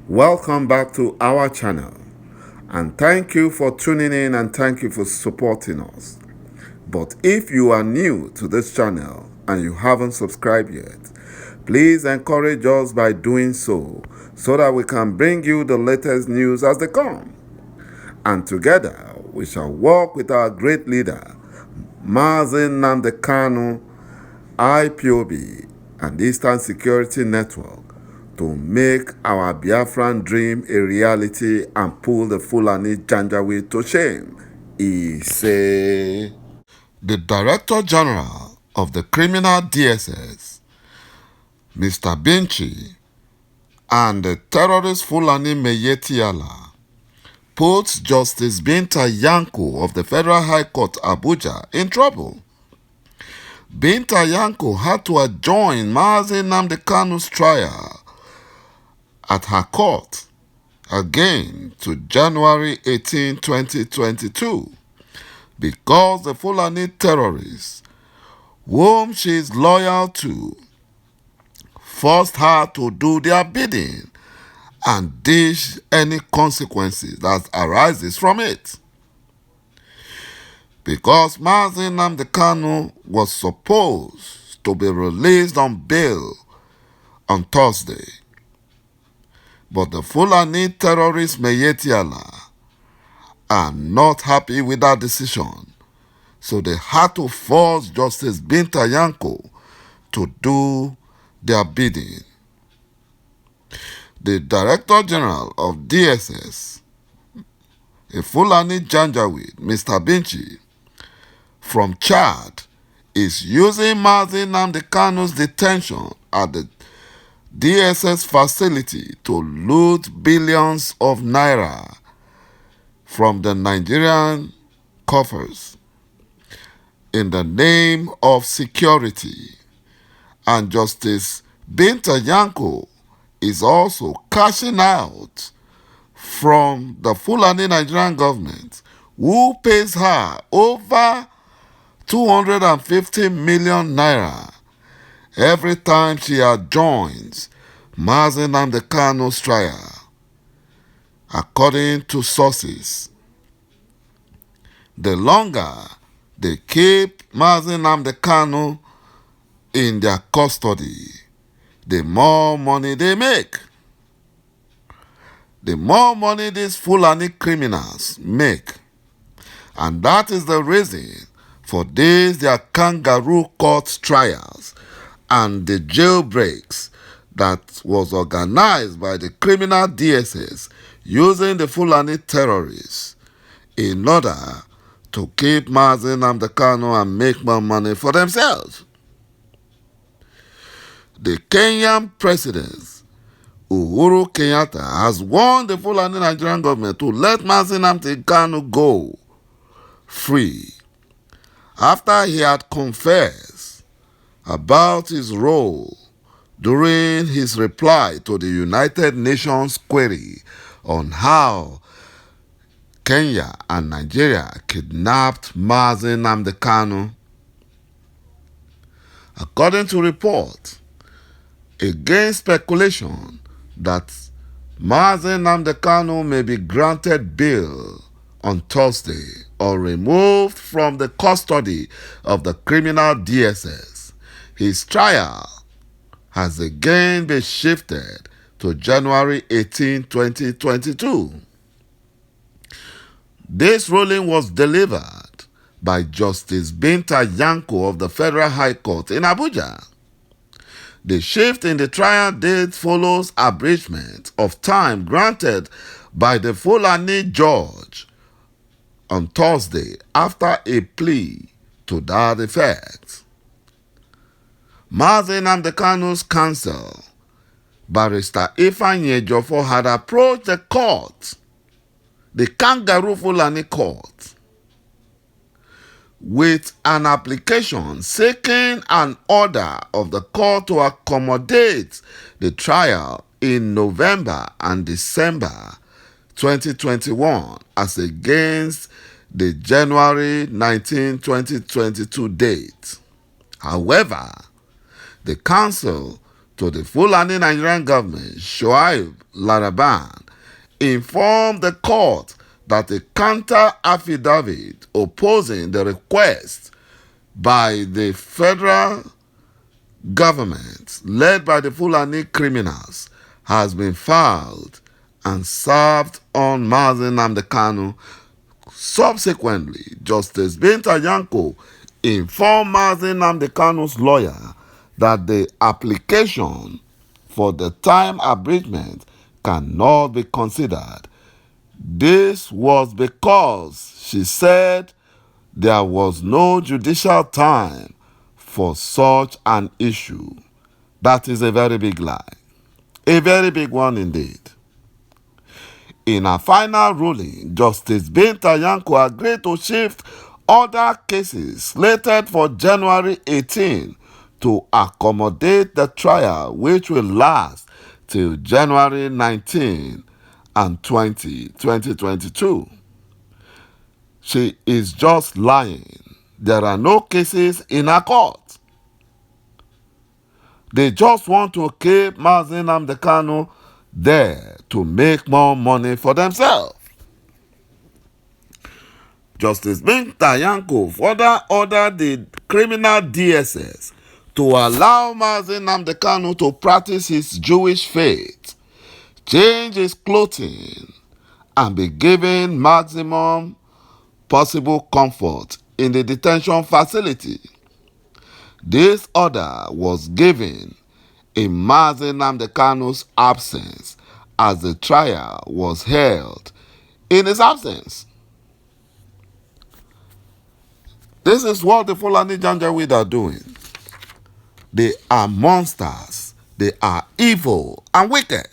Welcome back to our channel, and thank you for tuning in and thank you for supporting us. But if you are new to this channel and you haven't subscribed yet, please encourage us by doing so that we can bring you the latest news as they come. And together we shall walk with our great leader, Mazi Nnamdi Kanu, IPOB, and Eastern Security Network, to make our Biafran dream a reality and pull the Fulani Janjaweed to shame. He said. The Director General of the Criminal DSS, Mr. Binchi, and the terrorist Fulani Meyetiala puts Justice Binta Yanko of the Federal High Court Abuja in trouble. Binta Yanko had to adjourn Mazi Nnamdi Kanu's trial at her court again to January 18, 2022, because the Fulani terrorists, whom she is loyal to, forced her to do their bidding and dish any consequences that arises from it. Because Mazi Nnamdi Kanu was supposed to be released on bail on Thursday, but the Fulani terrorist Meyetiala are not happy with that decision, so they had to force Justice Binta Yanko to do their bidding. The Director General of DSS, a Fulani Janjaweed, Mr. Binchi, from Chad, is using Mazi Nnamdi Kanu's detention at the DSS facility to loot billions of naira from the Nigerian coffers in the name of security. And Justice Binta Yanko is also cashing out from the Fulani Nigerian government, who pays her over 250 million naira every time she adjoins Mazi Nnamdi Kanu's trial, according to sources. The longer they keep Mazi Nnamdi Kanu in their custody, the more money they make. The more money these Fulani criminals make. And that is the reason for their kangaroo court trials and the jailbreaks that was organized by the criminal DSS using the Fulani terrorists in order to keep Mazi Nnamdi Kanu and make more money for themselves. The Kenyan president, Uhuru Kenyatta, has warned the Fulani Nigerian government to let Mazi Nnamdi Kanu go free after he had confessed about his role during his reply to the United Nations query on how Kenya and Nigeria kidnapped Mazi Nnamdi Kanu. According to reports, against speculation that Mazi Nnamdi Kanu may be granted bail on Thursday or removed from the custody of the criminal DSS, his trial has again been shifted to January 18, 2022. This ruling was delivered by Justice Binta Yanko of the Federal High Court in Abuja. The shift in the trial date follows abridgment of time granted by the Fulani judge on Thursday after a plea to that effect. Mazi Nnamdi Kanu's counsel, Barrister Ifeanyi Ejiofor, had approached the court, the Kangaroo Fulani court, with an application seeking an order of the court to accommodate the trial in November and December 2021 as against the January 19, 2022 date. However, the counsel to the Fulani Nigerian government, Shuaib Laraban, informed the court that a counter affidavit opposing the request by the federal government, led by the Fulani criminals, has been filed and served on Mazi Nnamdi Kanu. Subsequently, Justice Binta Nyako informed Mazi Nnamdi Kanu's lawyer that the application for the time abridgment cannot be considered. This was because, she said, there was no judicial time for such an issue. That is a very big lie. A very big one indeed. In a final ruling, Justice Binta Nyako agreed to shift other cases slated for January 18 to accommodate the trial, which will last till January 19 and 2022. She is just lying. There are no cases in her court. They just want to keep Mazi Nnamdi Kanu there to make more money for themselves. Justice Binta Nyako further ordered the criminal DSS to allow Mazi Nnamdi Kanu to practice his Jewish faith, change his clothing, and be given maximum possible comfort in the detention facility. This order was given in Mazi Nnamdi Kanu's absence, as the trial was held in his absence. This is what the Fulani Janjaweed are doing. They are monsters. They are evil and wicked.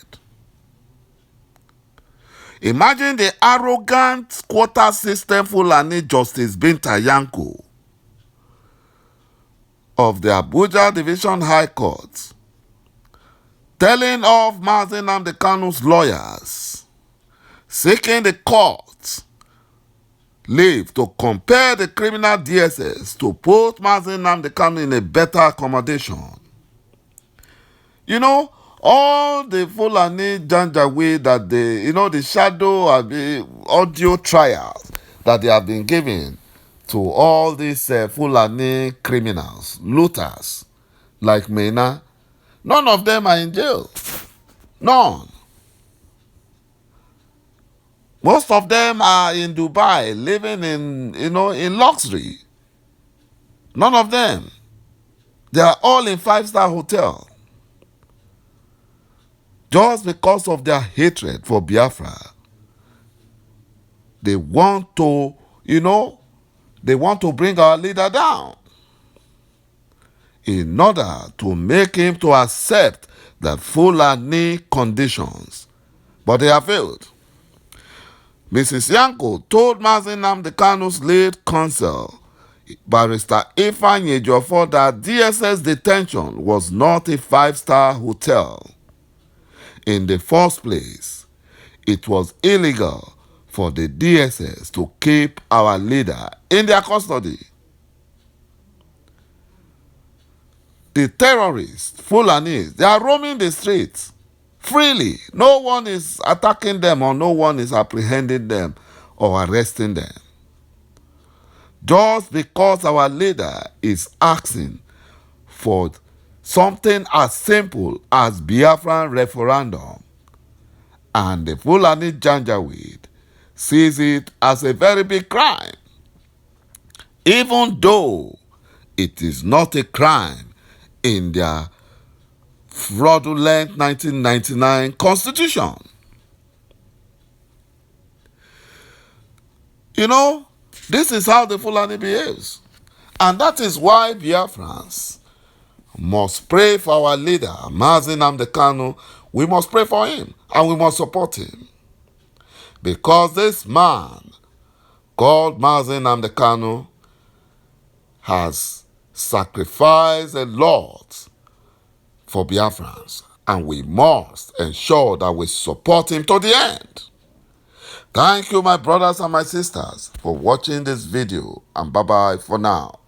Imagine the arrogant quota system Fulani Justice Binta Nyako of the Abuja Division High Court telling of Mazi Nnamdi Kanu's lawyers, seeking the court leave to compare the criminal DSS to put Mazi Nnamdi Kanu in a better accommodation. You know, all the Fulani Janjaweed that the shadow of the audio trials that they have been giving to all these Fulani criminals, looters, like Mena, none of them are in jail. None. Most of them are in Dubai, living in luxury. None of them. They are all in 5-star hotel. Just because of their hatred for Biafra, they want to, bring our leader down in order to make him to accept the Fulani conditions. But they have failed. Mrs. Nyako told Mazi Nnamdi Kanu's lead counsel, Barrister Ifeanyi Ejiofor, that DSS detention was not a 5-star hotel. In the first place, it was illegal for the DSS to keep our leader in their custody. The terrorists, Fulanis, they are roaming the streets freely. No one is attacking them, or no one is apprehending them or arresting them. Just because our leader is asking for something as simple as Biafra referendum, and the Fulani Janjaweed sees it as a very big crime, even though it is not a crime in their fraudulent 1999 constitution. This is how the Fulani behaves. And that is why Biafrans must pray for our leader, Mazi Nnamdi Kanu. We must pray for him and we must support him. Because this man called Mazi Nnamdi Kanu has sacrificed a lot for Biafrans, and we must ensure that we support him to the end. Thank you, my brothers and my sisters, for watching this video, and bye-bye for now.